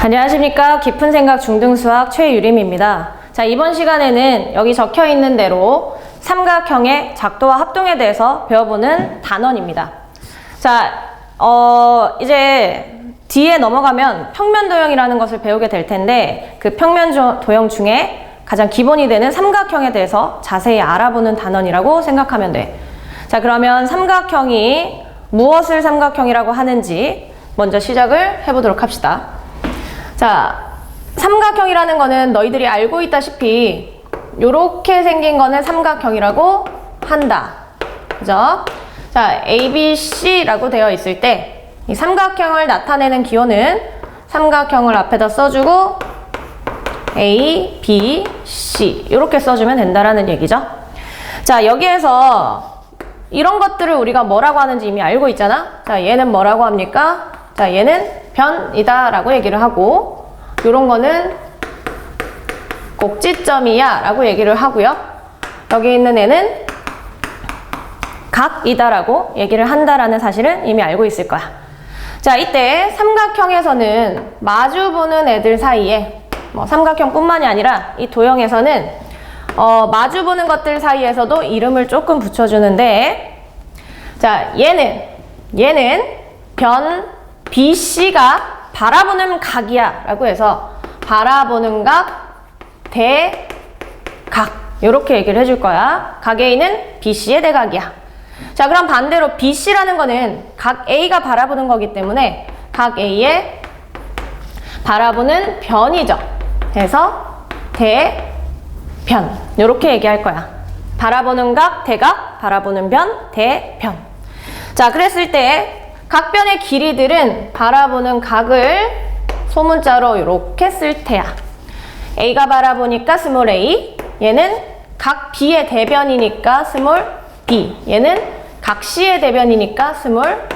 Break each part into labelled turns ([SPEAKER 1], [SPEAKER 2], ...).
[SPEAKER 1] 안녕하십니까. 깊은 생각 중등수학 최유림입니다. 자, 이번 시간에는 여기 적혀 있는 대로 삼각형의 작도와 합동에 대해서 배워보는 단원입니다. 자, 이제 뒤에 넘어가면 평면 도형이라는 것을 배우게 될 텐데, 그 평면 도형 중에 가장 기본이 되는 삼각형에 대해서 자세히 알아보는 단원이라고 생각하면 돼. 자, 그러면 삼각형이 무엇을 삼각형이라고 하는지 먼저 시작을 해보도록 합시다. 자, 삼각형이라는 거는 너희들이 알고 있다시피 요렇게 생긴 거는 삼각형이라고 한다. 그죠? 자, ABC라고 되어 있을 때 이 삼각형을 나타내는 기호는 삼각형을 앞에다 써주고 A, B, C 이렇게 써주면 된다라는 얘기죠. 자, 여기에서 이런 것들을 우리가 뭐라고 하는지 이미 알고 있잖아. 자, 얘는 뭐라고 합니까? 자, 얘는 변이다 라고 얘기를 하고, 요런 거는 꼭지점이야 라고 얘기를 하고요. 여기 있는 애는 각이다 라고 얘기를 한다라는 사실은 이미 알고 있을 거야. 자, 이때 삼각형에서는 마주보는 애들 사이에, 삼각형뿐만이 아니라 이 도형에서는 마주보는 것들 사이에서도 이름을 조금 붙여주는데, 자, 얘는 변 BC가 바라보는 각이야 라고 해서 바라보는 각, 대각 이렇게 얘기를 해줄 거야. 각 A는 BC의 대각이야. 자, 그럼 반대로 BC라는 거는 각 A가 바라보는 거기 때문에 각 A의 바라보는 변이죠. 그래서 대변 이렇게 얘기할 거야. 바라보는 각, 대각, 바라보는 변, 대변. 자, 그랬을 때 각변의 길이들은 바라보는 각을 소문자로 이렇게 쓸 테야. A가 바라보니까 스몰 a, 얘는 각 B의 대변이니까 스몰 b, 얘는 각 C의 대변이니까 스몰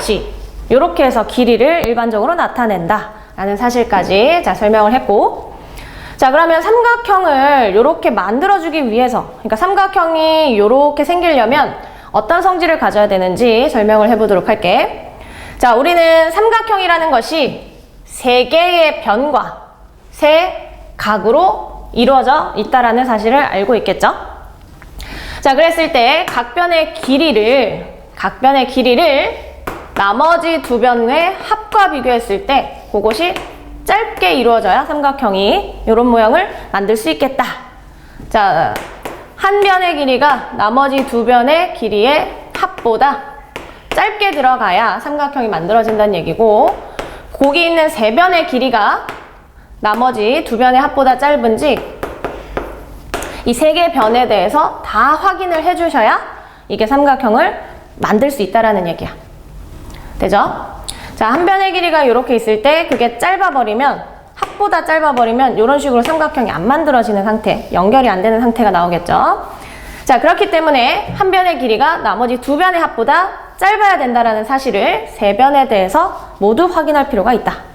[SPEAKER 1] c. 이렇게 해서 길이를 일반적으로 나타낸다 라는 사실까지 자, 설명을 했고, 자, 그러면 삼각형을 이렇게 만들어주기 위해서, 그러니까 삼각형이 이렇게 생기려면 어떤 성질을 가져야 되는지 설명을 해보도록 할게. 자, 우리는 삼각형이라는 것이 세 개의 변과 세 각으로 이루어져 있다라는 사실을 알고 있겠죠? 자, 그랬을 때 각변의 길이를 나머지 두 변의 합과 비교했을 때 그것이 짧게 이루어져야 삼각형이 이런 모양을 만들 수 있겠다. 자, 한 변의 길이가 나머지 두 변의 길이의 합보다 짧게 들어가야 삼각형이 만들어진다는 얘기고, 거기 있는 세 변의 길이가 나머지 두 변의 합보다 짧은지 이 세 개의 변에 대해서 다 확인을 해주셔야 이게 삼각형을 만들 수 있다라는 얘기야. 되죠? 자, 한 변의 길이가 이렇게 있을 때 그게 짧아버리면, 합보다 짧아버리면 이런 식으로 삼각형이 안 만들어지는 상태, 연결이 안 되는 상태가 나오겠죠? 자, 그렇기 때문에 한 변의 길이가 나머지 두 변의 합보다 짧아야 된다라는 사실을 세 변에 대해서 모두 확인할 필요가 있다.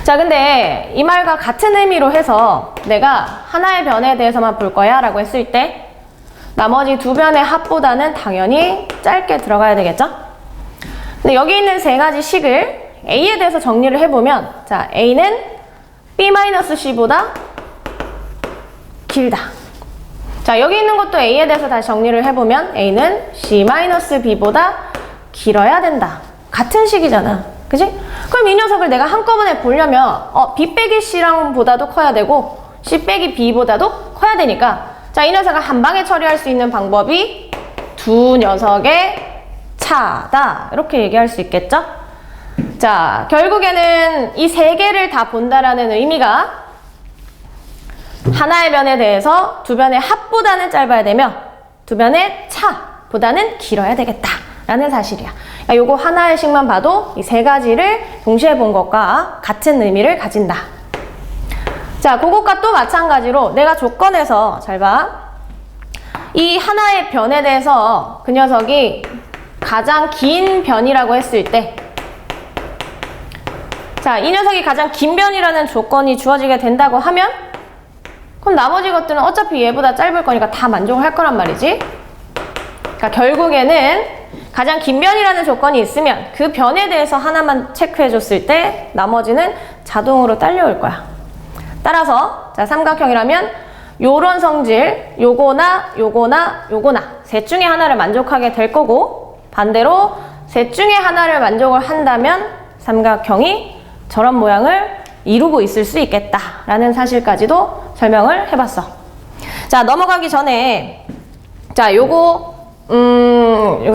[SPEAKER 1] 자, 근데 이 말과 같은 의미로 해서 내가 하나의 변에 대해서만 볼 거야 라고 했을 때 나머지 두 변의 합보다는 당연히 짧게 들어가야 되겠죠? 근데 여기 있는 세 가지 식을 A에 대해서 정리를 해보면, 자, A는 B-C보다 길다. 자, 여기 있는 것도 A에 대해서 다시 정리를 해보면 A는 C-B보다 길어야 된다. 같은 식이잖아. 그치? 그럼 이 녀석을 내가 한꺼번에 보려면 B 빼기 C랑 보다도 커야 되고 C 빼기 B보다도 커야 되니까, 자, 이 녀석을 한 방에 처리할 수 있는 방법이 두 녀석의 차다 이렇게 얘기할 수 있겠죠? 자, 결국에는 이 세 개를 다 본다라는 의미가 하나의 변에 대해서 두 변의 합보다는 짧아야 되며 두 변의 차보다는 길어야 되겠다 라는 사실이야. 그러니까 요거 하나의 식만 봐도 이 세 가지를 동시에 본 것과 같은 의미를 가진다. 자, 그것과 또 마찬가지로 내가 조건에서 잘 봐. 이 하나의 변에 대해서 그 녀석이 가장 긴 변이라고 했을 때, 자, 이 녀석이 가장 긴 변이라는 조건이 주어지게 된다고 하면 그럼 나머지 것들은 어차피 얘보다 짧을 거니까 다 만족을 할 거란 말이지. 그러니까 결국에는 가장 긴 변이라는 조건이 있으면 그 변에 대해서 하나만 체크해 줬을 때 나머지는 자동으로 딸려올 거야. 따라서 자, 삼각형이라면 요런 성질, 요거나 요거나 요거나 셋 중에 하나를 만족하게 될 거고, 반대로 셋 중에 하나를 만족을 한다면 삼각형이 저런 모양을 이루고 있을 수 있겠다라는 사실까지도 설명을 해봤어. 자, 넘어가기 전에 자, 요거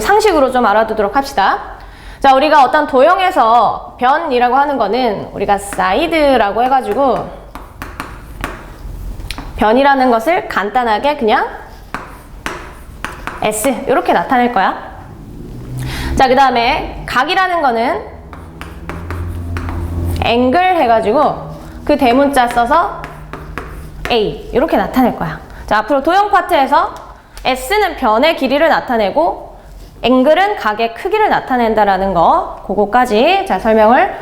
[SPEAKER 1] 상식으로 좀 알아두도록 합시다. 자, 우리가 어떤 도형에서 변이라고 하는 거는 우리가 사이드라고 해가지고 변이라는 것을 간단하게 그냥 S 이렇게 나타낼 거야. 자, 그 다음에 각이라는 거는 앵글 해가지고 그 대문자 써서 A 이렇게 나타낼 거야. 자, 앞으로 도형 파트에서 S는 변의 길이를 나타내고 앵글은 각의 크기를 나타낸다라는 거, 그거까지 자, 설명을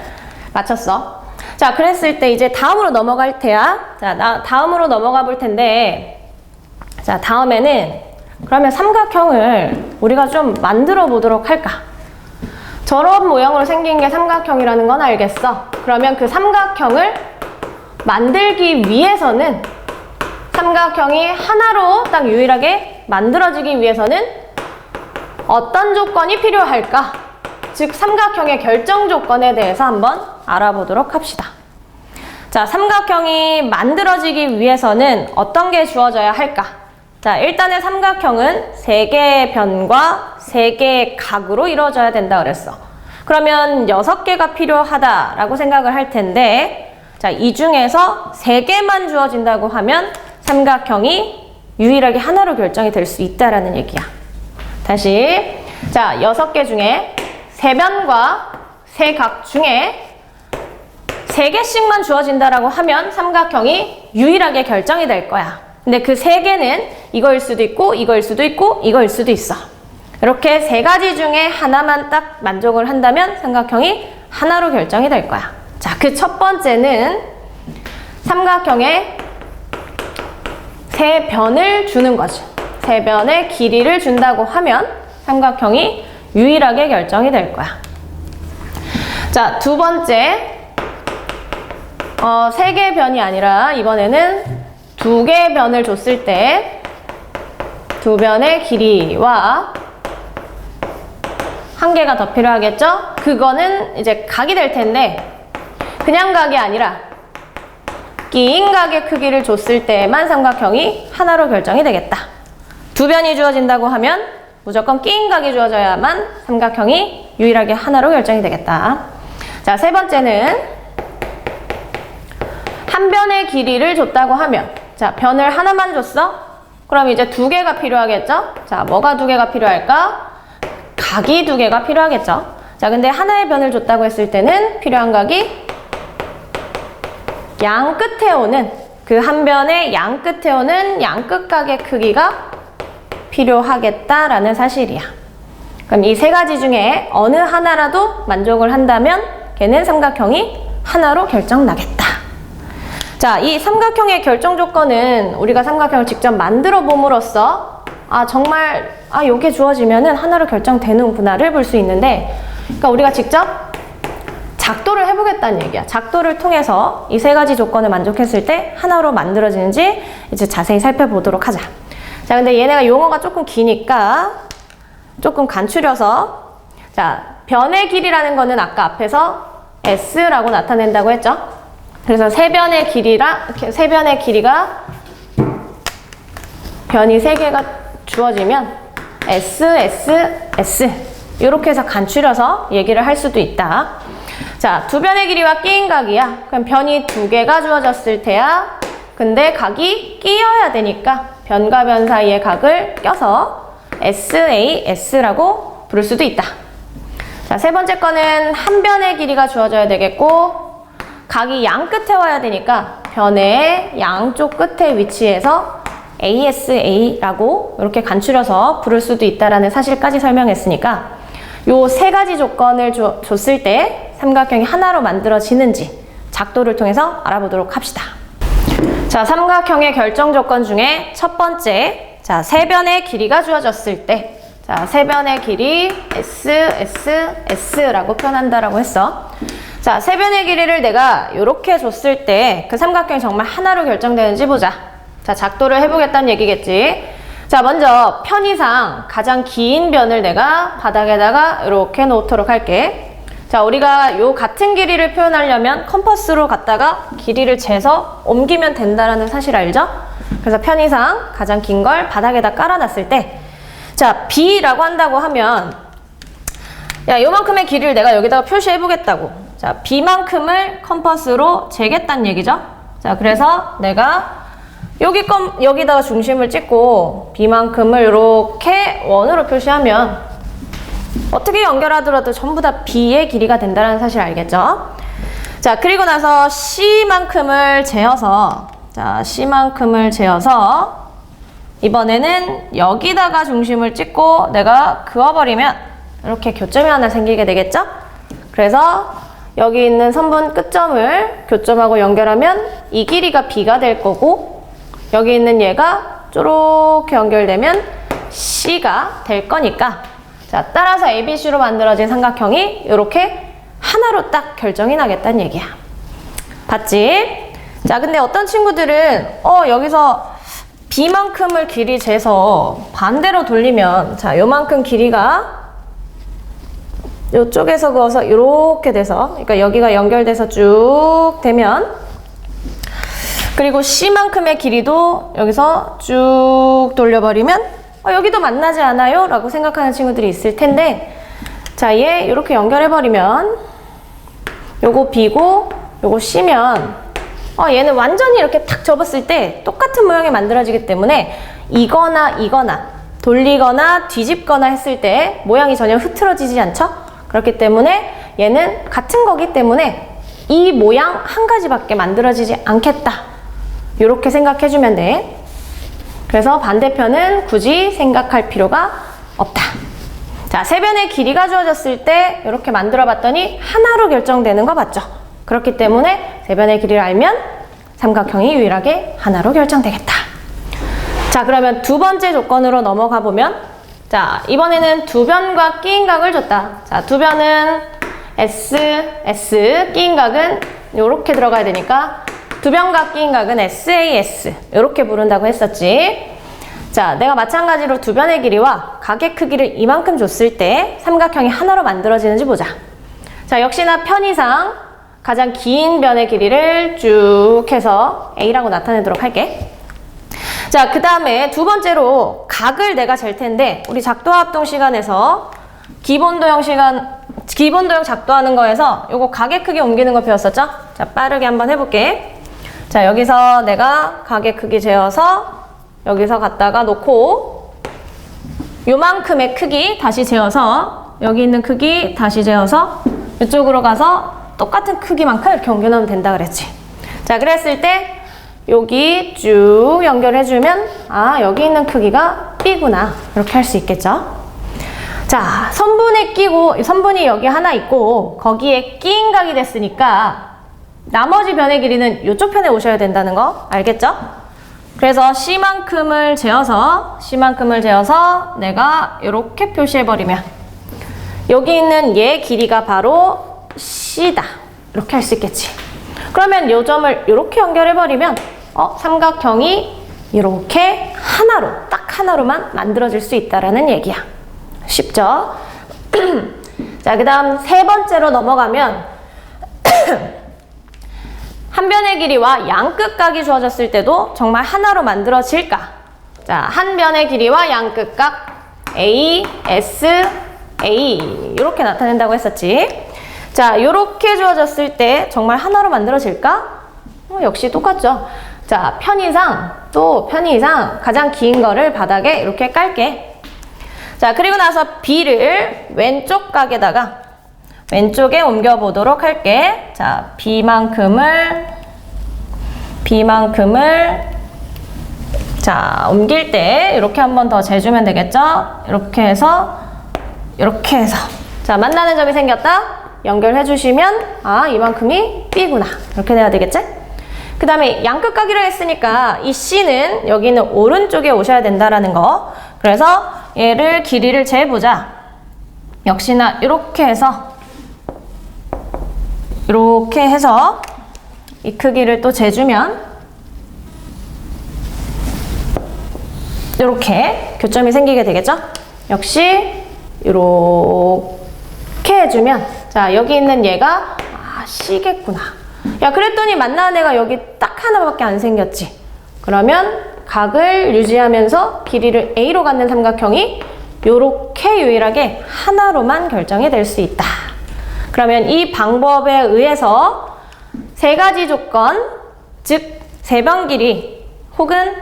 [SPEAKER 1] 마쳤어. 자, 그랬을 때 이제 다음으로 넘어갈 테야. 자, 다음으로 넘어가 볼 텐데, 자, 다음에는 그러면 삼각형을 우리가 좀 만들어 보도록 할까? 저런 모양으로 생긴 게 삼각형이라는 건 알겠어. 그러면 그 삼각형을 만들기 위해서는 삼각형이 하나로 딱 유일하게 만들어지기 위해서는 어떤 조건이 필요할까? 즉 삼각형의 결정 조건에 대해서 한번 알아보도록 합시다. 자, 삼각형이 만들어지기 위해서는 어떤 게 주어져야 할까? 자, 일단은 삼각형은 3개의 변과 3개의 각으로 이루어져야 된다 그랬어. 그러면 6개가 필요하다라고 생각을 할 텐데, 자, 이 중에서 3개만 주어진다고 하면 삼각형이 유일하게 하나로 결정이 될 수 있다라는 얘기야. 다시, 자, 6개 중에 3변과 3각 중에 3개씩만 주어진다라고 하면 삼각형이 유일하게 결정이 될 거야. 근데 그 3개는 이거일 수도 있고 이거일 수도 있고 이거일 수도 있어. 이렇게 3가지 중에 하나만 딱 만족을 한다면 삼각형이 하나로 결정이 될 거야. 자, 그 첫 번째는 삼각형에 3변을 주는 거지. 3변의 길이를 준다고 하면 삼각형이 유일하게 결정이 될 거야. 자, 두 번째, 3개의 변이 아니라 이번에는 2개의 변을 줬을 때 2변의 길이와 1개가 더 필요하겠죠? 그거는 이제 각이 될 텐데 그냥 각이 아니라 끼인 각의 크기를 줬을 때만 삼각형이 하나로 결정이 되겠다. 2변이 주어진다고 하면 무조건 끼인 각이 주어져야만 삼각형이 유일하게 하나로 결정이 되겠다. 자, 세 번째는 한 변의 길이를 줬다고 하면, 자, 변을 하나만 줬어? 그럼 이제 2개가 필요하겠죠? 자, 뭐가 2개가 필요할까? 각이 2개가 필요하겠죠? 자, 근데 하나의 변을 줬다고 했을 때는 필요한 각이 양 끝에 오는, 그 한 변의 양 끝에 오는 양끝 각의 크기가 필요하겠다라는 사실이야. 그럼 이 3가지 중에 어느 하나라도 만족을 한다면 걔는 삼각형이 하나로 결정나겠다. 자, 이 삼각형의 결정 조건은 우리가 삼각형을 직접 만들어 봄으로써 정말 요게 주어지면은 하나로 결정되는구나를 볼 수 있는데, 그러니까 우리가 직접 작도를 해보겠다는 얘기야. 작도를 통해서 이 3가지 조건을 만족했을 때 하나로 만들어지는지 이제 자세히 살펴보도록 하자. 자, 근데 얘네가 용어가 조금 기니까 조금 간추려서, 자, 변의 길이라는 거는 아까 앞에서 S라고 나타낸다고 했죠? 그래서 3변의 길이가 변이 3개가 주어지면 S, S, S 이렇게 해서 간추려서 얘기를 할 수도 있다. 자, 2변의 길이와 끼인 각이야. 그럼 변이 2개가 주어졌을 테야. 근데 각이 끼어야 되니까 변과 변 사이의 각을 껴서 SAS라고 부를 수도 있다. 자, 세 번째 거는 한 변의 길이가 주어져야 되겠고 각이 양 끝에 와야 되니까 변의 양쪽 끝에 위치해서 ASA라고 이렇게 간추려서 부를 수도 있다라는 사실까지 설명했으니까 요 3가지 조건을 줬을 때 삼각형이 하나로 만들어지는지 작도를 통해서 알아보도록 합시다. 자, 자, 삼각형의 결정 조건 중에 첫 번째, 자, 세변의 길이가 주어졌을 때, 자, 세변의 길이 S, S, S라고 표현한다라고 했어. 자, 세변의 길이를 내가 이렇게 줬을 때 그 삼각형이 정말 하나로 결정되는지 보자. 자, 작도를 해보겠다는 얘기겠지. 자, 먼저 편의상 가장 긴 변을 내가 바닥에다가 이렇게 놓도록 할게. 자, 우리가 요 같은 길이를 표현하려면 컴퍼스로 갖다가 길이를 재서 옮기면 된다라는 사실 알죠? 그래서 편의상 가장 긴 걸 바닥에다 깔아놨을 때, 자, B라고 한다고 하면, 야, 요만큼의 길이를 내가 여기다가 표시해 보겠다고. 자, B만큼을 컴퍼스로 재겠다는 얘기죠? 자, 그래서 내가 여기다가 중심을 찍고 B만큼을 이렇게 원으로 표시하면 어떻게 연결하더라도 전부 다 B의 길이가 된다는 사실 알겠죠? 자, 그리고 나서 C만큼을 재어서, 자, C만큼을 재어서 이번에는 여기다가 중심을 찍고 내가 그어버리면 이렇게 교점이 하나 생기게 되겠죠? 그래서 여기 있는 선분 끝점을 교점하고 연결하면 이 길이가 B가 될 거고, 여기 있는 얘가 쪼렇게 연결되면 C가 될 거니까, 자, 따라서 ABC로 만들어진 삼각형이 이렇게 하나로 딱 결정이 나겠다는 얘기야. 봤지? 자, 근데 어떤 친구들은 여기서 B만큼을 길이 재서 반대로 돌리면, 자, 요만큼 길이가 요쪽에서 그어서 이렇게 돼서, 그러니까 여기가 연결돼서 쭉 되면, 그리고 C만큼의 길이도 여기서 쭉 돌려버리면 여기도 만나지 않아요? 라고 생각하는 친구들이 있을 텐데, 자, 얘 이렇게 연결해버리면 요거 B고 요거 C면 얘는 완전히 이렇게 탁 접었을 때 똑같은 모양이 만들어지기 때문에 이거나 돌리거나 뒤집거나 했을 때 모양이 전혀 흐트러지지 않죠? 그렇기 때문에 얘는 같은 거기 때문에 이 모양 한 가지밖에 만들어지지 않겠다. 이렇게 생각해주면 돼. 그래서 반대편은 굳이 생각할 필요가 없다. 자, 세변의 길이가 주어졌을 때 이렇게 만들어 봤더니 하나로 결정되는 거 맞죠? 그렇기 때문에 세변의 길이를 알면 삼각형이 유일하게 하나로 결정되겠다. 자, 그러면 두 번째 조건으로 넘어가 보면, 자, 이번에는 두 변과 끼인 각을 줬다. 자, 두 변은 S, S, 끼인 각은 이렇게 들어가야 되니까 두 변과 끼인 각은 SAS 이렇게 부른다고 했었지. 자, 내가 마찬가지로 두 변의 길이와 각의 크기를 이만큼 줬을 때 삼각형이 하나로 만들어지는지 보자. 자, 역시나 편의상 가장 긴 변의 길이를 쭉 해서 A라고 나타내도록 할게. 자, 그 다음에 두 번째로 각을 내가 잴 텐데, 우리 작도합동 시간에서 기본도형 작도하는 거에서 요거 각의 크기 옮기는 거 배웠었죠? 자, 빠르게 한번 해볼게. 자, 여기서 내가 각의 크기 재어서 여기서 갖다가 놓고 요만큼의 크기 다시 재어서 여기 있는 크기 다시 재어서 이쪽으로 가서 똑같은 크기만큼 이렇게 옮겨놓으면 된다 그랬지. 자, 그랬을 때 여기 쭉 연결해주면 여기 있는 크기가 B구나 이렇게 할 수 있겠죠. 자, 선분에 끼고 선분이 여기 하나 있고 거기에 끼인 각이 됐으니까 나머지 변의 길이는 이쪽 편에 오셔야 된다는 거 알겠죠? 그래서 C만큼을 재어서 내가 이렇게 표시해버리면 여기 있는 얘 길이가 바로 C다 이렇게 할 수 있겠지. 그러면 요 점을 이렇게 연결해버리면 삼각형이 이렇게 하나로, 딱 하나로만 만들어질 수 있다라는 얘기야. 쉽죠? 자, 그 다음 세 번째로 넘어가면 한 변의 길이와 양끝각이 주어졌을 때도 정말 하나로 만들어질까? 자, 한 변의 길이와 양끝각 A, S, A 이렇게 나타낸다고 했었지. 자, 이렇게 주어졌을 때 정말 하나로 만들어질까? 역시 똑같죠. 자, 편의상 가장 긴 거를 바닥에 이렇게 깔게. 자, 그리고 나서 B를 왼쪽 각에다가 왼쪽에 옮겨 보도록 할게. 자, B만큼을 자, 옮길 때 이렇게 한 번 더 재주면 되겠죠? 이렇게 해서 자, 만나는 점이 생겼다. 연결해 주시면 이만큼이 B구나 이렇게 돼야 되겠지? 그 다음에 양끝각이라 했으니까 이 C는 여기는 오른쪽에 오셔야 된다라는 거. 그래서 얘를 길이를 재보자. 역시나 이렇게 해서 이 크기를 또 재주면 이렇게 교점이 생기게 되겠죠? 역시 이렇게 해주면 자 여기 있는 얘가 C겠구나. 야 그랬더니 만나는 애가 여기 딱 하나밖에 안 생겼지. 그러면 각을 유지하면서 길이를 A로 갖는 삼각형이 요렇게 유일하게 하나로만 결정이 될 수 있다. 그러면 이 방법에 의해서 세 가지 조건, 즉 세 변 길이 혹은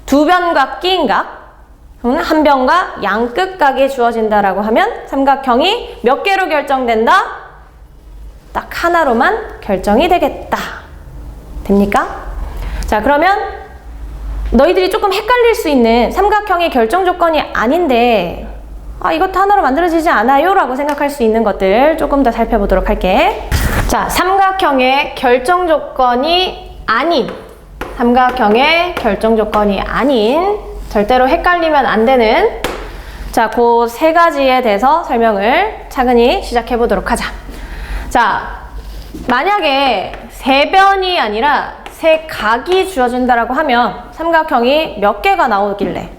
[SPEAKER 1] 두 변과 끼인 각, 한 변과 양끝각이 주어진다라고 하면 삼각형이 몇 개로 결정된다? 딱 하나로만 결정이 되겠다. 됩니까? 자, 그러면 너희들이 조금 헷갈릴 수 있는 삼각형의 결정 조건이 아닌데 이것도 하나로 만들어지지 않아요? 라고 생각할 수 있는 것들 조금 더 살펴보도록 할게. 자, 삼각형의 결정 조건이 아닌 절대로 헷갈리면 안 되는 자, 그 세 가지에 대해서 설명을 차근히 시작해 보도록 하자. 자, 만약에 세 변이 아니라 세 각이 주어진다라고 하면 삼각형이 몇 개가 나오길래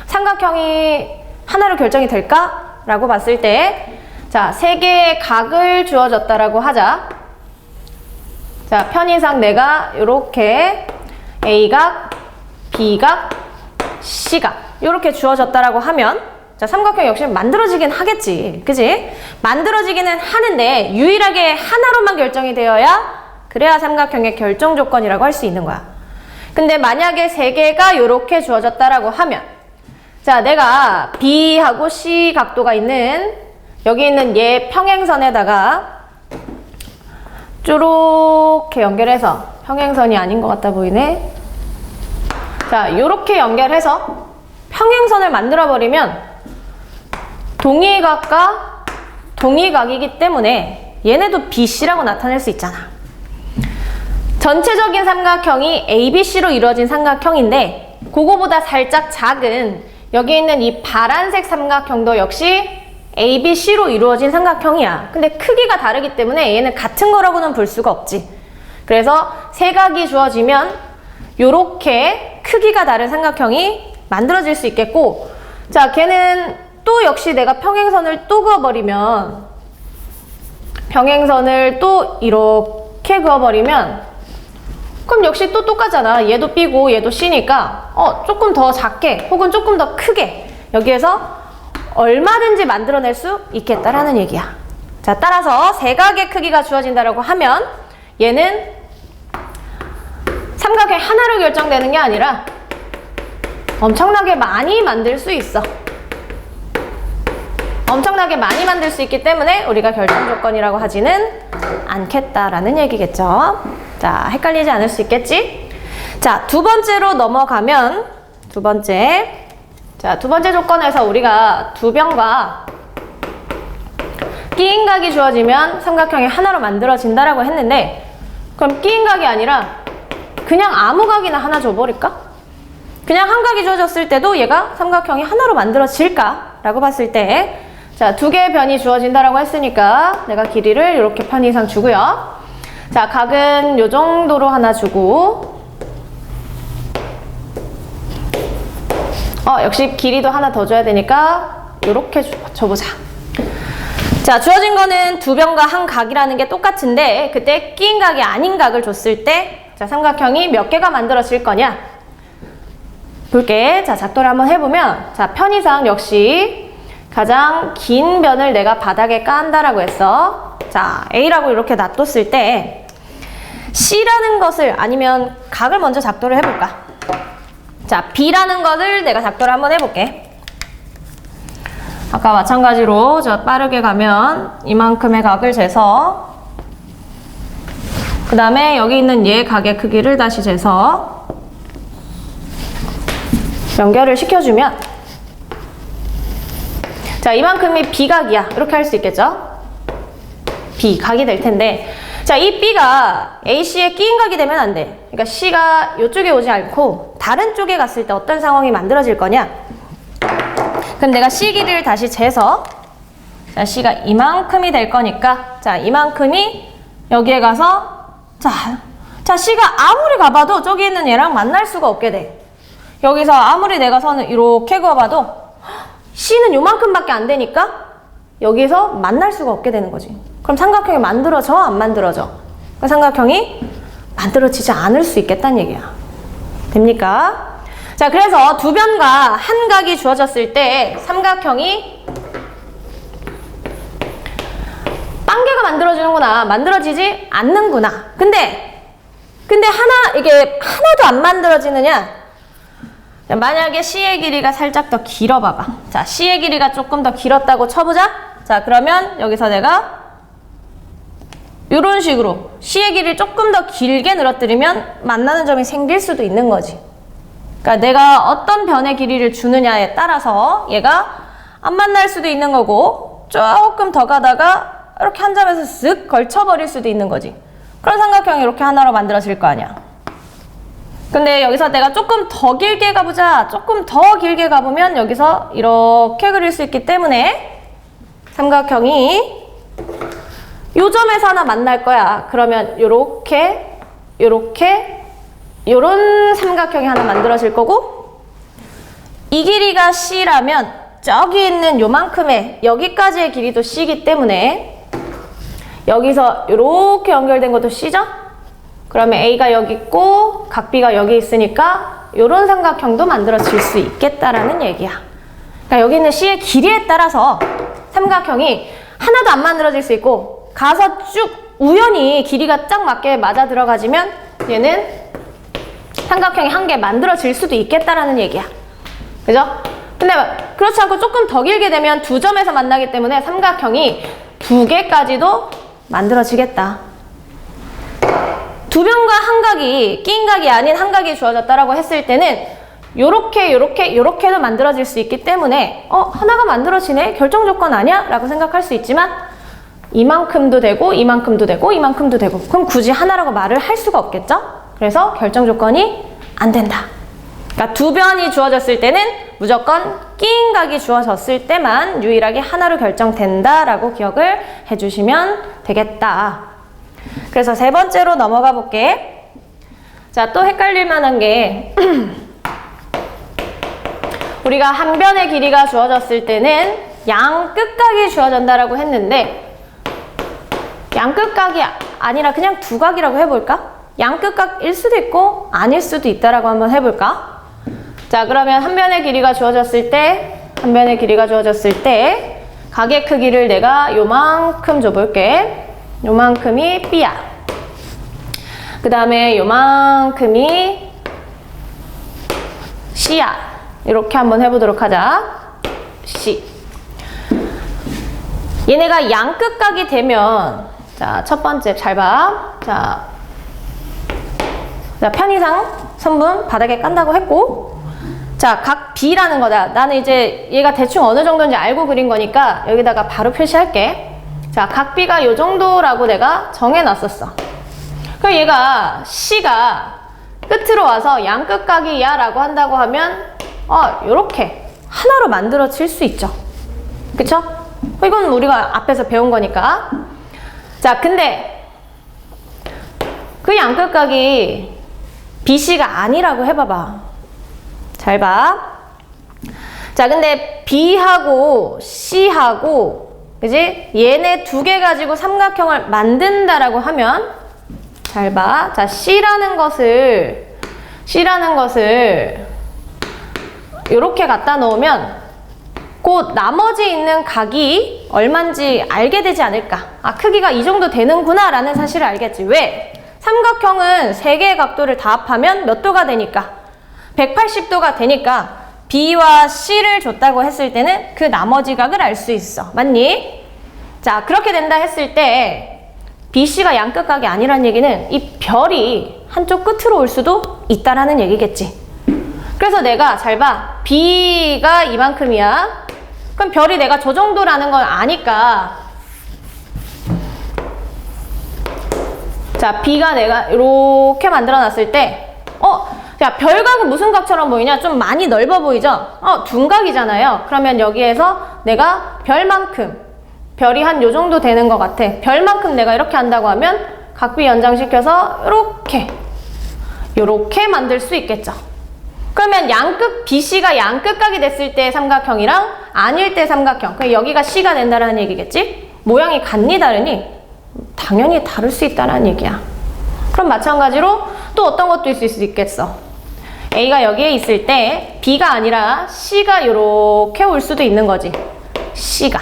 [SPEAKER 1] 삼각형이 하나로 결정이 될까? 라고 봤을 때 자, 세 개의 각을 주어졌다라고 하자. 자, 편의상 내가 이렇게 A각, B각, C각 이렇게 주어졌다라고 하면 자, 삼각형 역시 만들어지긴 하겠지. 그지? 만들어지기는 하는데 유일하게 하나로만 결정이 되어야 그래야 삼각형의 결정 조건이라고 할 수 있는 거야. 근데 만약에 세 개가 이렇게 주어졌다라고 하면 자, 내가 B하고 C 각도가 있는 여기 있는 얘 평행선에다가 쭈룩해 연결해서 평행선이 아닌 것 같다 보이네. 자, 요렇게 연결해서 평행선을 만들어 버리면 동의각과 동의각이기 때문에 얘네도 BC라고 나타낼 수 있잖아. 전체적인 삼각형이 ABC로 이루어진 삼각형인데 그거보다 살짝 작은 여기 있는 이 파란색 삼각형도 역시 ABC로 이루어진 삼각형이야. 근데 크기가 다르기 때문에 얘는 같은 거라고는 볼 수가 없지. 그래서 세 각이 주어지면 요렇게 크기가 다른 삼각형이 만들어질 수 있겠고 자, 걔는 또 역시 내가 평행선을 또 그어버리면 평행선을 또 이렇게 그어버리면 그럼 역시 또 똑같잖아. 얘도 B고 얘도 C니까 조금 더 작게 혹은 조금 더 크게 여기에서 얼마든지 만들어낼 수 있겠다라는 얘기야. 자, 따라서 세 각의 크기가 주어진다라고 하면 얘는 삼각형이 하나로 결정되는 게 아니라 엄청나게 많이 만들 수 있어. 엄청나게 많이 만들 수 있기 때문에 우리가 결정 조건이라고 하지는 않겠다라는 얘기겠죠. 자, 헷갈리지 않을 수 있겠지? 자, 두 번째로 넘어가면 두 번째 조건에서 우리가 두 변과 끼인 각이 주어지면 삼각형이 하나로 만들어진다라고 했는데 그럼 끼인 각이 아니라 그냥 아무 각이나 하나 줘버릴까? 그냥 한 각이 주어졌을 때도 얘가 삼각형이 하나로 만들어질까? 라고 봤을 때 자, 두 개의 변이 주어진다라고 했으니까 내가 길이를 이렇게 편 이상 주고요. 자, 각은 요 정도로 하나 주고 역시 길이도 하나 더 줘야 되니까 이렇게 줘보자. 자, 주어진 거는 두 변과 한 각이라는 게 똑같은데 그때 끼인 각이 아닌 각을 줬을 때 자, 삼각형이 몇 개가 만들어질 거냐? 볼게. 자, 작도를 한번 해보면 자, 편의상 역시 가장 긴 변을 내가 바닥에 깐다라고 했어. 자, A라고 이렇게 놔뒀을 때 C라는 것을 아니면 각을 먼저 작도를 해볼까? 자, B라는 것을 내가 작도를 한번 해볼게. 아까 마찬가지로 저 빠르게 가면 이만큼의 각을 재서 그 다음에 여기 있는 얘 각의 크기를 다시 재서 연결을 시켜주면 자, 이만큼이 B각이야. 이렇게 할 수 있겠죠? B각이 될 텐데 자, 이 B가 AC에 끼인각이 되면 안 돼. 그러니까 C가 이쪽에 오지 않고 다른 쪽에 갔을 때 어떤 상황이 만들어질 거냐? 그럼 내가 C 길이를 다시 재서 자, C가 이만큼이 될 거니까 자, 이만큼이 여기에 가서 자, C가 아무리 가봐도 저기 있는 얘랑 만날 수가 없게 돼. 여기서 아무리 내가 선을 이렇게 그어봐도 C는 요만큼밖에 안 되니까 여기서 만날 수가 없게 되는 거지. 그럼 삼각형이 만들어져? 안 만들어져? 그 삼각형이 만들어지지 않을 수 있겠다는 얘기야. 됩니까? 자, 그래서 두 변과 한 각이 주어졌을 때 삼각형이 빵개가 만들어지는구나, 만들어지지 않는구나. 근데 이게 하나도 안 만들어지느냐? 만약에 C의 길이가 살짝 더 길어 봐봐. 자, C의 길이가 조금 더 길었다고 쳐보자. 자, 그러면 여기서 내가 이런 식으로 C의 길이를 조금 더 길게 늘어뜨리면 만나는 점이 생길 수도 있는 거지. 그러니까 내가 어떤 변의 길이를 주느냐에 따라서 얘가 안 만날 수도 있는 거고 조금 더 가다가 이렇게 한 점에서 쓱 걸쳐버릴 수도 있는 거지. 그런 삼각형이 이렇게 하나로 만들어질 거 아니야. 근데 여기서 내가 조금 더 길게 가보자. 조금 더 길게 가보면 여기서 이렇게 그릴 수 있기 때문에 삼각형이 요 점에서 하나 만날 거야. 그러면 요렇게 요런 삼각형이 하나 만들어질 거고 이 길이가 C라면 저기 있는 요만큼의 여기까지의 길이도 C이기 때문에 여기서 이렇게 연결된 것도 C죠? 그러면 A가 여기 있고 각 B가 여기 있으니까 이런 삼각형도 만들어질 수 있겠다라는 얘기야. 그러니까 여기 있는 C의 길이에 따라서 삼각형이 하나도 안 만들어질 수 있고 가서 쭉 우연히 길이가 딱 맞게 맞아 들어가지면 얘는 삼각형이 한 개 만들어질 수도 있겠다라는 얘기야. 그죠? 근데 그렇지 않고 조금 더 길게 되면 두 점에서 만나기 때문에 삼각형이 두 개까지도 만들어지겠다. 두 변과 한 각이 끼인 각이 아닌 한 각이 주어졌다라고 했을 때는 요렇게도 만들어질 수 있기 때문에 하나가 만들어지네? 결정 조건 아니야? 라고 생각할 수 있지만 이만큼도 되고 이만큼도 되고 이만큼도 되고 그럼 굳이 하나라고 말을 할 수가 없겠죠? 그래서 결정 조건이 안 된다. 그러니까 두 변이 주어졌을 때는 무조건 끼인 각이 주어졌을 때만 유일하게 하나로 결정된다라고 기억을 해주시면 되겠다. 그래서 세 번째로 넘어가 볼게. 자, 또 헷갈릴 만한 게 우리가 한 변의 길이가 주어졌을 때는 양 끝각이 주어진다라고 했는데 양 끝각이 아니라 그냥 두 각이라고 해볼까? 양 끝각일 수도 있고 아닐 수도 있다라고 한번 해볼까? 자, 그러면 한 변의 길이가 주어졌을 때 각의 크기를 내가 요만큼 줘볼게. 요만큼이 B야. 그 다음에 요만큼이 C야. 이렇게 한번 해보도록 하자. C. 얘네가 양끝각이 되면 자, 첫 번째 잘 봐. 자, 편의상 선분 바닥에 깐다고 했고 자, 각 B라는 거다. 나는 이제 얘가 대충 어느 정도인지 알고 그린 거니까 여기다가 바로 표시할게. 자, 각 B가 요 정도라고 내가 정해놨었어. 그럼 얘가 C가 끝으로 와서 양끝각이야 라고 한다고 하면 요렇게 하나로 만들어질 수 있죠. 그쵸? 이건 우리가 앞에서 배운 거니까. 자, 근데 그 양끝각이 BC가 아니라고 해봐봐. 잘 봐. 자, 근데 B하고 C하고 그지? 얘네 두 개 가지고 삼각형을 만든다라고 하면 잘 봐. 자, C라는 것을 이렇게 갖다 놓으면 그 나머지 있는 각이 얼마인지 알게 되지 않을까? 크기가 이 정도 되는구나 라는 사실을 알겠지. 왜? 삼각형은 세 개의 각도를 다 합하면 몇 도가 되니까? 180도가 되니까 B와 C를 줬다고 했을 때는 그 나머지 각을 알 수 있어. 맞니? 자, 그렇게 된다 했을 때 BC가 양끝각이 아니란 얘기는 이 별이 한쪽 끝으로 올 수도 있다라는 얘기겠지. 그래서 내가 잘 봐. B가 이만큼이야. 그럼 별이 내가 저 정도라는 걸 아니까 자, B가 내가 이렇게 만들어 놨을 때, 자, 별각은 무슨 각처럼 보이냐? 좀 많이 넓어 보이죠? 둔각이잖아요. 그러면 여기에서 내가 별만큼, 별이 한 요 정도 되는 것 같아. 별만큼 내가 이렇게 한다고 하면 각비 연장시켜서 요렇게 만들 수 있겠죠. 그러면 양끝, BC가 양끝각이 됐을 때 삼각형이랑 아닐 때 삼각형. 그럼 여기가 C가 된다는 얘기겠지? 모양이 같니 다르니? 당연히 다를 수 있다는 얘기야. 그럼 마찬가지로 또 어떤 것도 있을 수 있겠어. A가 여기에 있을 때 B가 아니라 C가 이렇게 올 수도 있는 거지. C가.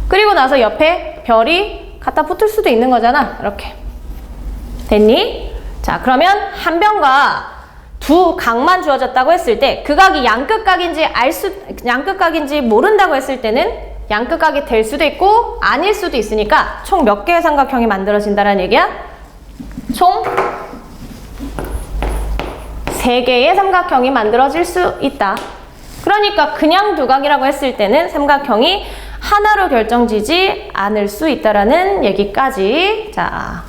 [SPEAKER 1] 그리고 나서 옆에 별이 갖다 붙을 수도 있는 거잖아. 이렇게. 됐니? 자, 그러면 한 변과 두 각만 주어졌다고 했을 때 그 각이 양끝각인지 양끝각인지 모른다고 했을 때는 양끝각이 될 수도 있고 아닐 수도 있으니까 총 몇 개의 삼각형이 만들어진다는 얘기야? 총 3개의 삼각형이 만들어질 수 있다. 그러니까 그냥 두각이라고 했을 때는 삼각형이 하나로 결정지지 않을 수 있다라는 얘기까지. 자,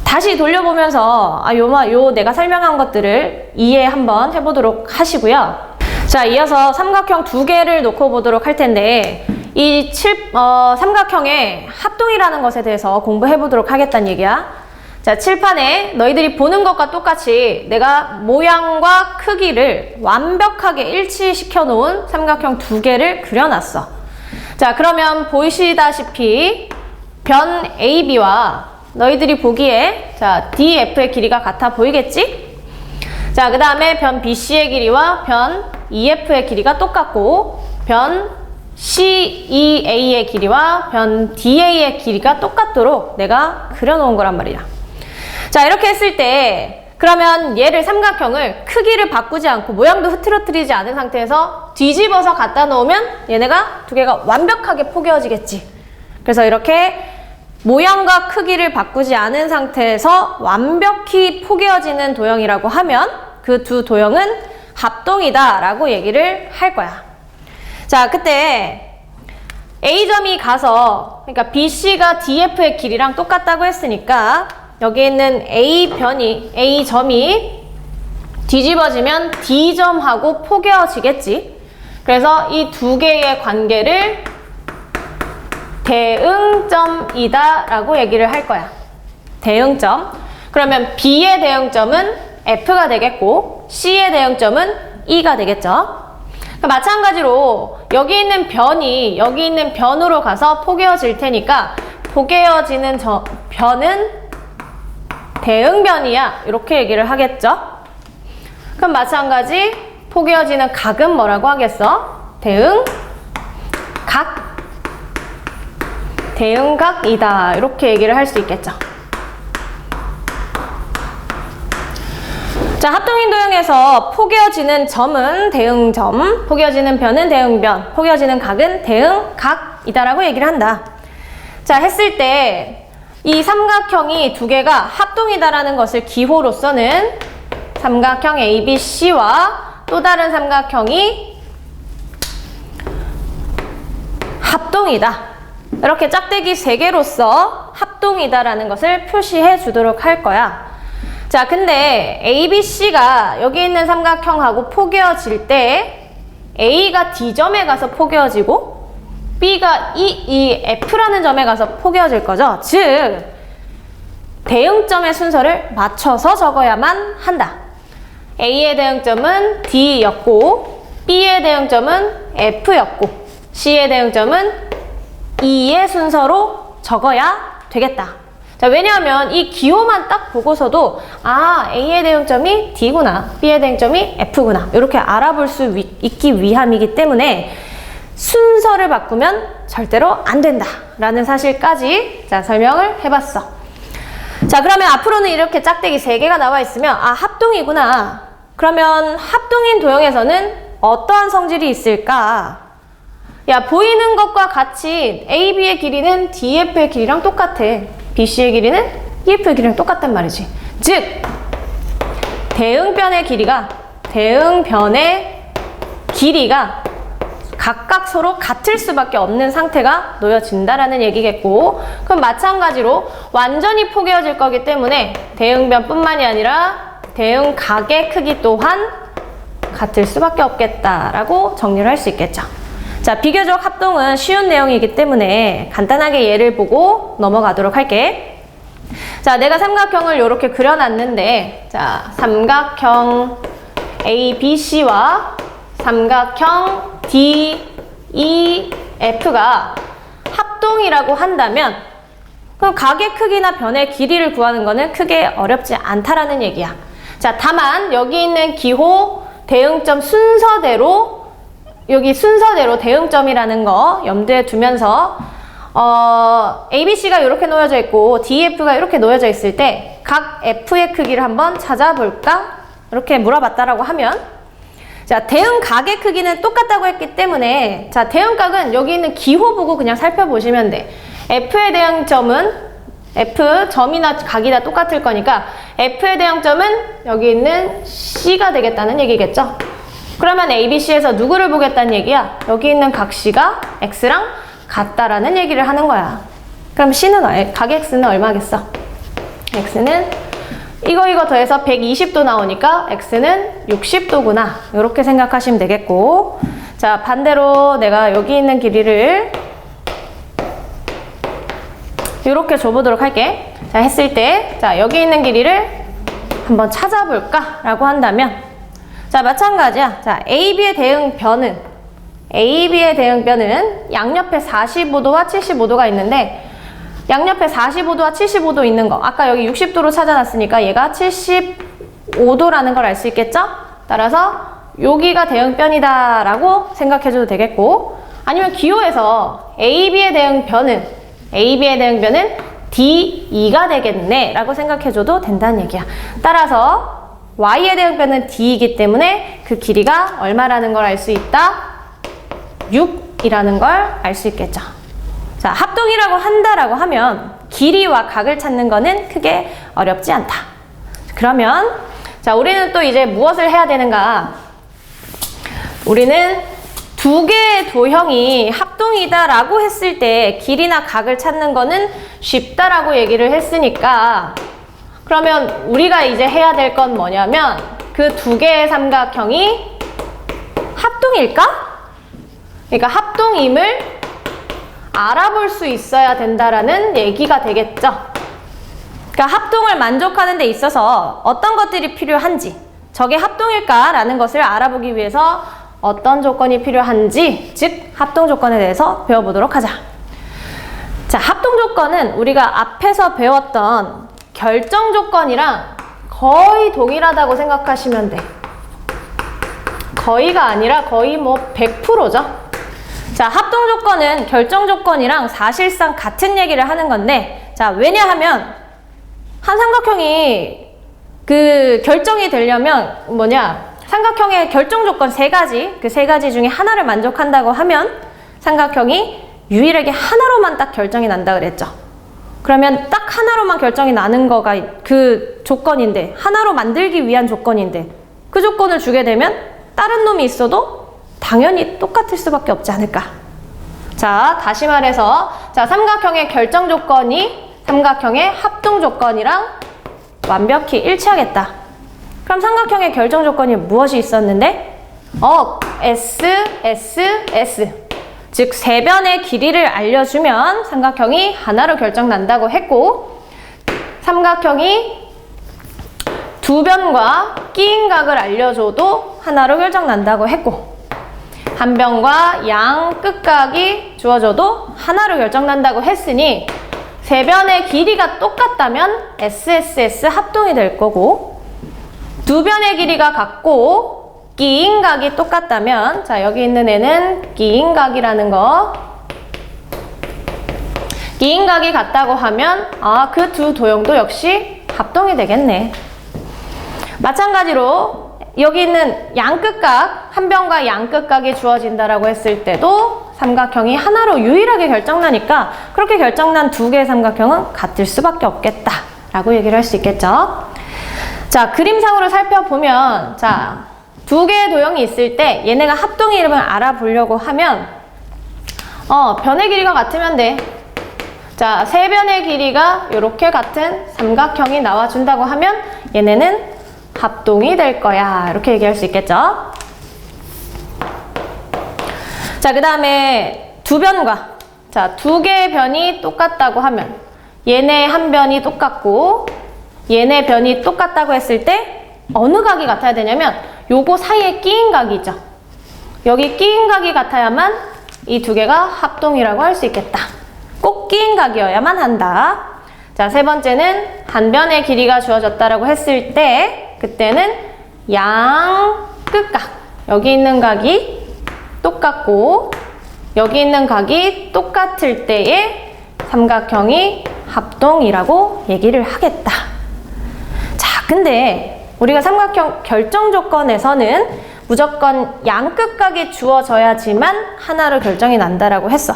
[SPEAKER 1] 다시 돌려보면서 요 내가 설명한 것들을 이해 한번 해보도록 하시고요. 자, 이어서 삼각형 2개를 놓고 보도록 할 텐데 이 삼각형의 합동이라는 것에 대해서 공부해 보도록 하겠다는 얘기야. 자, 칠판에 너희들이 보는 것과 똑같이 내가 모양과 크기를 완벽하게 일치시켜 놓은 삼각형 2개를 그려놨어. 자, 그러면 보이시다시피 변 AB와 너희들이 보기에 자, DF의 길이가 같아 보이겠지? 자, 그 다음에 변 BC의 길이와 변 EF의 길이가 똑같고 변 CEA의 길이와 변 DA의 길이가 똑같도록 내가 그려놓은 거란 말이야. 자, 이렇게 했을 때 그러면 얘를 삼각형을 크기를 바꾸지 않고 모양도 흐트러뜨리지 않은 상태에서 뒤집어서 갖다 놓으면 얘네가 2개가 완벽하게 포개어지겠지. 그래서 이렇게 모양과 크기를 바꾸지 않은 상태에서 완벽히 포개어지는 도형이라고 하면 그 두 도형은 합동이다 라고 얘기를 할 거야. 자, 그때 A점이 가서 그러니까 BC가 DF의 길이랑 똑같다고 했으니까 여기 있는 A점이 뒤집어지면 D점하고 포개어지겠지. 그래서 이 2개의 관계를 대응점이다 라고 얘기를 할 거야. 대응점. 그러면 B의 대응점은 F가 되겠고 C의 대응점은 E가 되겠죠. 그러니까 마찬가지로 여기 있는 변이 여기 있는 변으로 가서 포개어질 테니까 포개어지는 변은 대응변이야 이렇게 얘기를 하겠죠. 그럼 마찬가지 포개어지는 각은 뭐라고 하겠어? 대응각이다 이렇게 얘기를 할 수 있겠죠. 자, 합동인 도형에서 포개어지는 점은 대응점, 포개어지는 변은 대응변, 포개어지는 각은 대응각이다라고 얘기를 한다. 자, 했을 때 이 삼각형이 2개가 합동이다라는 것을 기호로서는 삼각형 ABC와 또 다른 삼각형이 합동이다. 이렇게 짝대기 3개로서 합동이다라는 것을 표시해 주도록 할 거야. 자, 근데 ABC가 여기 있는 삼각형하고 포개어질 때 A가 D점에 가서 포개어지고 B가 이 F라는 점에 가서 포개어질 거죠. 즉, 대응점의 순서를 맞춰서 적어야만 한다. A의 대응점은 D였고 B의 대응점은 F였고 C의 대응점은 E의 순서로 적어야 되겠다. 자, 왜냐하면 이 기호만 딱 보고서도 A의 대응점이 D구나, B의 대응점이 F구나 이렇게 알아볼 수 있기 위함이기 때문에 순서를 바꾸면 절대로 안 된다 라는 사실까지 자, 설명을 해봤어. 자, 그러면 앞으로는 이렇게 짝대기 3개가 나와 있으면 합동이구나. 그러면 합동인 도형에서는 어떠한 성질이 있을까? 야, 보이는 것과 같이 AB의 길이는 DF의 길이랑 똑같아. BC의 길이는 EF의 길이랑 똑같단 말이지. 즉, 대응변의 길이가 각각 서로 같을 수밖에 없는 상태가 놓여진다라는 얘기겠고, 그럼 마찬가지로 완전히 포개어질 거기 때문에 대응변뿐만이 아니라 대응각의 크기 또한 같을 수밖에 없겠다라고 정리를 할 수 있겠죠. 자, 비교적 합동은 쉬운 내용이기 때문에 간단하게 예를 보고 넘어가도록 할게. 자, 내가 삼각형을 이렇게 그려놨는데, 자, 삼각형 ABC와 삼각형 DEF가 합동이라고 한다면, 그럼 각의 크기나 변의 길이를 구하는 거는 크게 어렵지 않다라는 얘기야. 자, 다만 여기 있는 기호, 대응점 순서대로, 여기 순서대로 대응점이라는 거 염두에 두면서 ABC가 이렇게 놓여져 있고 DEF가 이렇게 놓여져 있을 때 각 F의 크기를 한번 찾아볼까? 이렇게 물어봤다라고 하면, 자, 대응각의 크기는 똑같다고 했기 때문에, 자, 대응각은 여기 있는 기호 보고 그냥 살펴보시면 돼. F의 대응점은 F 점이나 각이 다 똑같을 거니까 F의 대응점은 여기 있는 C가 되겠다는 얘기겠죠. 그러면 ABC에서 누구를 보겠다는 얘기야? 여기 있는 각 C가 X랑 같다라는 얘기를 하는 거야. 그럼 C는, 각 X는 얼마겠어? X는 이거 더해서 120도 나오니까 X는 60도구나. 이렇게 생각하시면 되겠고, 자, 반대로 내가 여기 있는 길이를 이렇게 줘보도록 할게. 자, 했을 때, 자, 여기 있는 길이를 한번 찾아볼까? 라고 한다면, 자, 마찬가지야. 자, AB의 대응변은 양옆에 45도와 75도가 있는데, 양옆에 45도와 75도 있는 거, 아까 여기 60도로 찾아놨으니까 얘가 75도라는 걸 알 수 있겠죠? 따라서 여기가 대응변이다 라고 생각해줘도 되겠고, 아니면 기호에서 AB의 대응변은 DE가 되겠네 라고 생각해줘도 된다는 얘기야. 따라서 Y의 대응변은 D이기 때문에 그 길이가 얼마라는 걸 알 수 있다? 6이라는 걸 알 수 있겠죠. 자, 합동이라고 한다라고 하면 길이와 각을 찾는 거는 크게 어렵지 않다. 그러면, 자, 우리는 또 이제 무엇을 해야 되는가? 우리는 두 개의 도형이 합동이다라고 했을 때 길이나 각을 찾는 거는 쉽다라고 얘기를 했으니까, 그러면 우리가 이제 해야 될 건 뭐냐면 그 두 개의 삼각형이 합동일까? 그러니까 합동임을 알아볼 수 있어야 된다라는 얘기가 되겠죠. 그러니까 합동을 만족하는 데 있어서 어떤 것들이 필요한지, 저게 합동일까라는 것을 알아보기 위해서 어떤 조건이 필요한지, 즉 합동 조건에 대해서 배워보도록 하자. 자, 합동 조건은 우리가 앞에서 배웠던 결정 조건이랑 거의 동일하다고 생각하시면 돼. 거의가 아니라 거의 뭐 100%죠. 자, 합동 조건은 결정 조건이랑 사실상 같은 얘기를 하는 건데, 자, 왜냐하면 한 삼각형이 그 결정이 되려면 삼각형의 결정 조건 세 가지, 그 세 가지 중에 하나를 만족한다고 하면 삼각형이 유일하게 하나로만 딱 결정이 난다 그랬죠. 그러면 딱 하나로만 결정이 나는 거가 그 조건인데, 하나로 만들기 위한 조건인데, 그 조건을 주게 되면 다른 놈이 있어도 당연히 똑같을 수밖에 없지 않을까. 자, 다시 말해서, 자, 삼각형의 결정 조건이 삼각형의 합동 조건이랑 완벽히 일치하겠다. 그럼 삼각형의 결정 조건이 무엇이 있었는데? S, S, S. 즉, 세 변의 길이를 알려주면 삼각형이 하나로 결정난다고 했고, 삼각형이 두 변과 끼인 각을 알려줘도 하나로 결정난다고 했고, 한 변과 양 끝각이 주어져도 하나로 결정난다고 했으니 세 변의 길이가 똑같다면 SSS 합동이 될 거고, 두 변의 길이가 같고 끼인 각이 똑같다면, 자, 여기 있는 애는 끼인 각이라는 거, 끼인 각이 같다고 하면 그 두 도형도 역시 합동이 되겠네. 마찬가지로 여기 있는 양끝각, 한 변과 양끝각이 주어진다라고 했을 때도 삼각형이 하나로 유일하게 결정나니까 그렇게 결정난 두 개의 삼각형은 같을 수밖에 없겠다라고 얘기를 할 수 있겠죠. 자, 그림상으로 살펴보면, 자, 두 개의 도형이 있을 때 얘네가 합동의 이름을 알아보려고 하면 변의 길이가 같으면 돼. 자, 세 변의 길이가 이렇게 같은 삼각형이 나와준다고 하면 얘네는 합동이 될 거야. 이렇게 얘기할 수 있겠죠? 자, 그 다음에 두 변과, 자, 두 개의 변이 똑같다고 하면 얘네 한 변이 똑같고 얘네 변이 똑같다고 했을 때 어느 각이 같아야 되냐면 요거 사이에 끼인 각이죠. 여기 끼인 각이 같아야만 이 두 개가 합동이라고 할 수 있겠다. 꼭 끼인 각이어야만 한다. 자, 세 번째는 한 변의 길이가 주어졌다라고 했을 때 그때는 양 끝각, 여기 있는 각이 똑같고 여기 있는 각이 똑같을 때의 삼각형이 합동이라고 얘기를 하겠다. 자, 근데 우리가 삼각형 결정 조건에서는 무조건 양 끝각이 주어져야지만 하나로 결정이 난다라고 했어.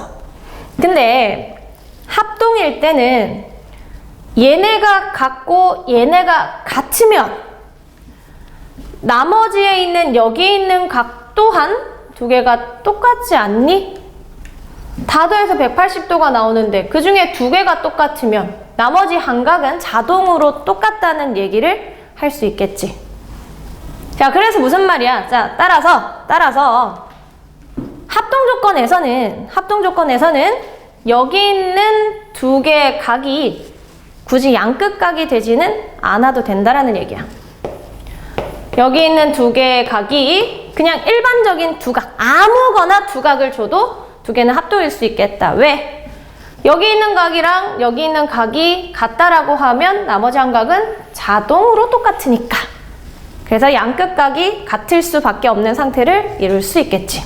[SPEAKER 1] 근데 합동일 때는 얘네가 같고 얘네가 같으면 나머지에 있는 여기 있는 각 또한 두 개가 똑같지 않니? 다 더해서 180도가 나오는데 그 중에 두 개가 똑같으면 나머지 한 각은 자동으로 똑같다는 얘기를 할 수 있겠지. 자, 그래서 무슨 말이야? 자, 따라서 합동 조건에서는 여기 있는 두 개의 각이 굳이 양끝각이 되지는 않아도 된다라는 얘기야. 여기 있는 두 개의 각이 그냥 일반적인 두각, 아무거나 두각을 줘도 두 개는 합동일 수 있겠다. 왜? 여기 있는 각이랑 여기 있는 각이 같다라고 하면 나머지 한 각은 자동으로 똑같으니까. 그래서 양끝각이 같을 수밖에 없는 상태를 이룰 수 있겠지.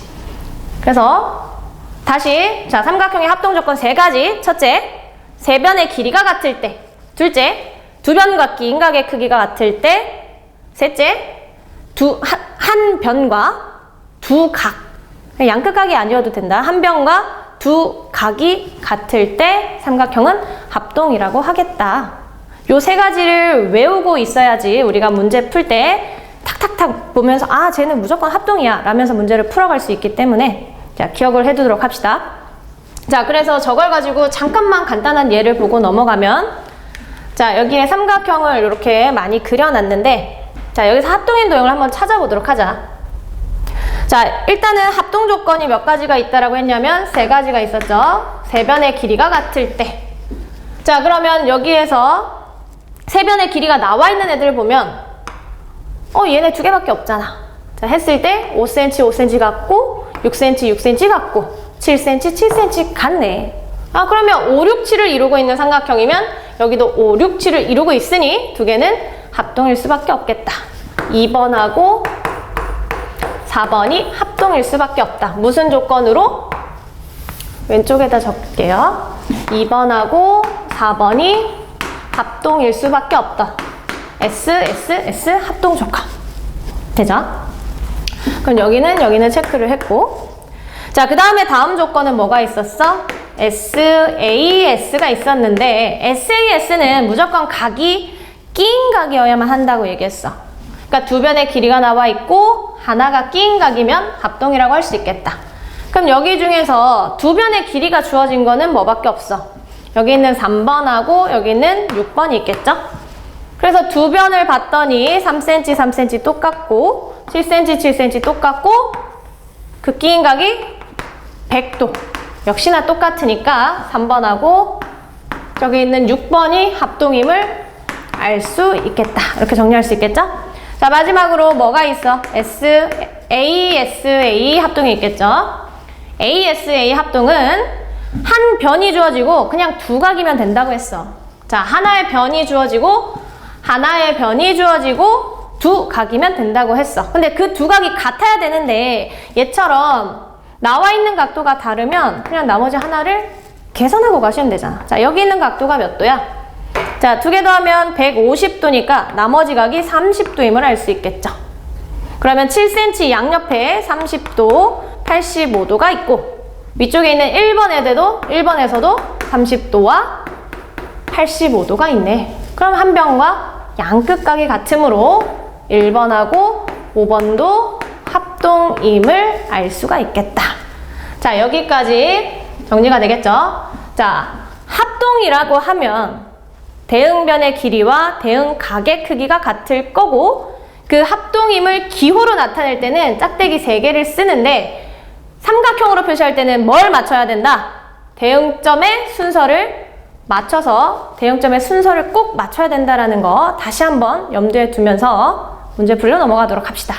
[SPEAKER 1] 그래서 다시 자, 삼각형의 합동 조건 세 가지. 첫째, 세 변의 길이가 같을 때. 둘째, 두 변과 끼인 각의 크기가 같을 때. 셋째, 한 변과 두 각, 양끝각이 아니어도 된다. 한 변과 두 각이 같을 때 삼각형은 합동이라고 하겠다. 요 세 가지를 외우고 있어야지 우리가 문제 풀 때 탁탁탁 보면서 아, 쟤는 무조건 합동이야 라면서 문제를 풀어갈 수 있기 때문에 자, 기억을 해두도록 합시다. 자, 그래서 저걸 가지고 잠깐만 간단한 예를 보고 넘어가면 자, 여기에 삼각형을 이렇게 많이 그려놨는데 자, 여기서 합동인 도형을 한번 찾아보도록 하자. 자, 일단은 합동 조건이 몇 가지가 있다라고 했냐면 세 가지가 있었죠. 세 변의 길이가 같을 때. 자, 그러면 여기에서 세 변의 길이가 나와 있는 애들을 보면 얘네 두 개밖에 없잖아. 자, 했을 때 5cm, 5cm 같고 6cm, 6cm 같고 7cm, 7cm 같네. 아, 그러면 5, 6, 7을 이루고 있는 삼각형이면 여기도 5, 6, 7을 이루고 있으니 두 개는 합동일 수밖에 없겠다. 2번하고 4번이 합동일 수밖에 없다. 무슨 조건으로? 왼쪽에다 적을게요. 2번하고 4번이 합동일 수밖에 없다. S, S, S 합동 조건. 되죠? 그럼 여기는 체크를 했고 자, 그 다음에 다음 조건은 뭐가 있었어? SAS가 있었는데 SAS는 무조건 각이 끼인 각이어야만 한다고 얘기했어. 그러니까 두 변의 길이가 나와 있고 하나가 끼인 각이면 합동이라고 할 수 있겠다. 그럼 여기 중에서 두 변의 길이가 주어진 거는 뭐밖에 없어? 여기 있는 3번하고 여기 있는 6번이 있겠죠? 그래서 두 변을 봤더니 3cm, 3cm 똑같고 7cm, 7cm 똑같고 그 끼인 각이 100도. 역시나 똑같으니까 3번하고 저기 있는 6번이 합동임을 알 수 있겠다. 이렇게 정리할 수 있겠죠? 자, 마지막으로 뭐가 있어? ASA 합동이 있겠죠? ASA 합동은 한 변이 주어지고 그냥 두 각이면 된다고 했어. 자, 하나의 변이 주어지고 두 각이면 된다고 했어. 근데 그 두 각이 같아야 되는데 얘처럼 나와 있는 각도가 다르면 그냥 나머지 하나를 계산하고 가시면 되잖아. 자, 여기 있는 각도가 몇 도야? 자, 두 개 더하면 150도니까 나머지 각이 30도임을 알 수 있겠죠. 그러면 7cm 양옆에 30도, 85도가 있고 위쪽에 있는 1번에서도 30도와 85도가 있네. 그럼 한 변과 양끝각이 같으므로 1번하고 5번도 합동임을 알 수가 있겠다. 자, 여기까지 정리가 되겠죠? 자, 합동이라고 하면 대응변의 길이와 대응각의 크기가 같을 거고 그 합동임을 기호로 나타낼 때는 짝대기 3개를 쓰는데 삼각형으로 표시할 때는 뭘 맞춰야 된다? 대응점의 순서를 맞춰서 대응점의 순서를 꼭 맞춰야 된다는 거 다시 한번 염두에 두면서 문제 풀려 넘어가도록 합시다.